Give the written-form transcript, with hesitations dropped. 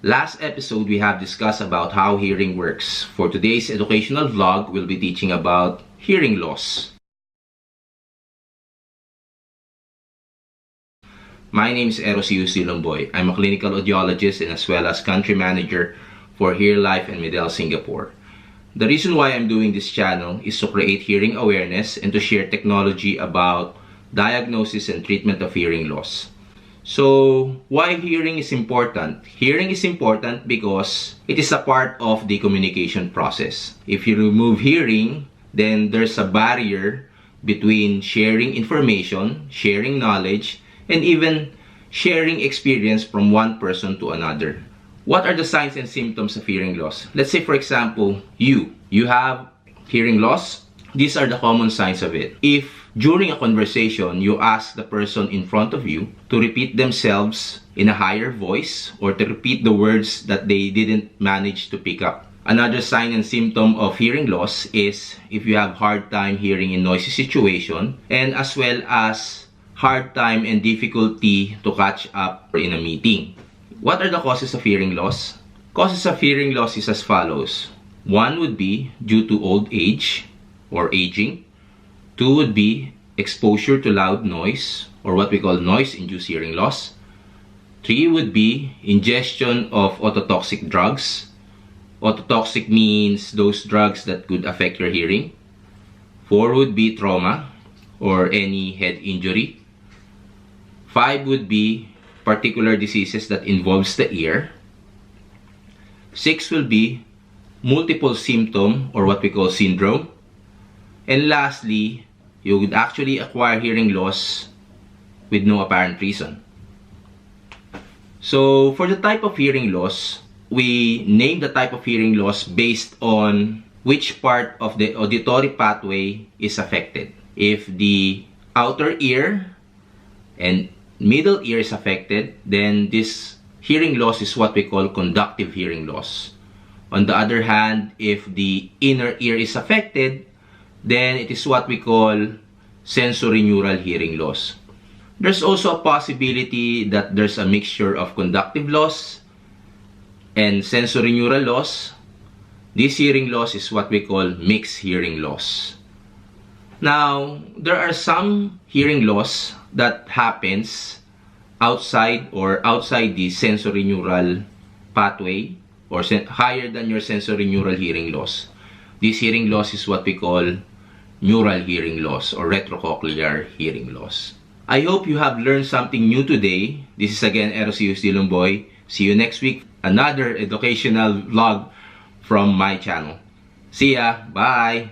Last episode, we have discussed about how hearing works. For today's educational vlog, we'll be teaching about hearing loss. My name is Erosius Dilumboy. I'm a clinical audiologist and as well as country manager for HearLife and Medel Singapore. The reason why I'm doing this channel is to create hearing awareness and to share technology about diagnosis and treatment of hearing loss. So, why hearing is important? Hearing is important because it is a part of the communication process. If you remove hearing, then there's a barrier between sharing information, sharing knowledge, and even sharing experience from one person to another. What are the signs and symptoms of hearing loss? Let's say, for example, you have hearing loss. These are the common signs of it. If during a conversation, you ask the person in front of you to repeat themselves in a higher voice or to repeat the words that they didn't manage to pick up. Another sign and symptom of hearing loss is if you have hard time hearing in noisy situation and as well as hard time and difficulty to catch up in a meeting. What are the causes of hearing loss? Causes of hearing loss is as follows. One would be due to old age or aging. Two would be exposure to loud noise or what we call noise-induced hearing loss. Three would be ingestion of ototoxic drugs. Ototoxic means those drugs that could affect your hearing. Four would be trauma or any head injury. Five would be particular diseases that involves the ear. Six will be multiple symptom or what we call syndrome. And lastly, you would actually acquire hearing loss with no apparent reason. So for the type of hearing loss, we name the type of hearing loss based on which part of the auditory pathway is affected. If the outer ear and middle ear is affected, then this hearing loss is what we call conductive hearing loss. On the other hand, if the inner ear is affected, then it is what we call sensorineural hearing loss. There's also a possibility that there's a mixture of conductive loss and sensorineural loss. This hearing loss is what we call mixed hearing loss. Now, there are some hearing loss that happens outside the sensorineural pathway or higher than your sensorineural hearing loss. This hearing loss is what we call neural hearing loss or retrocochlear hearing loss. I hope you have learned something new today. This is again Erosius Dilumboy. See you next week. Another educational vlog from my channel. See ya. Bye.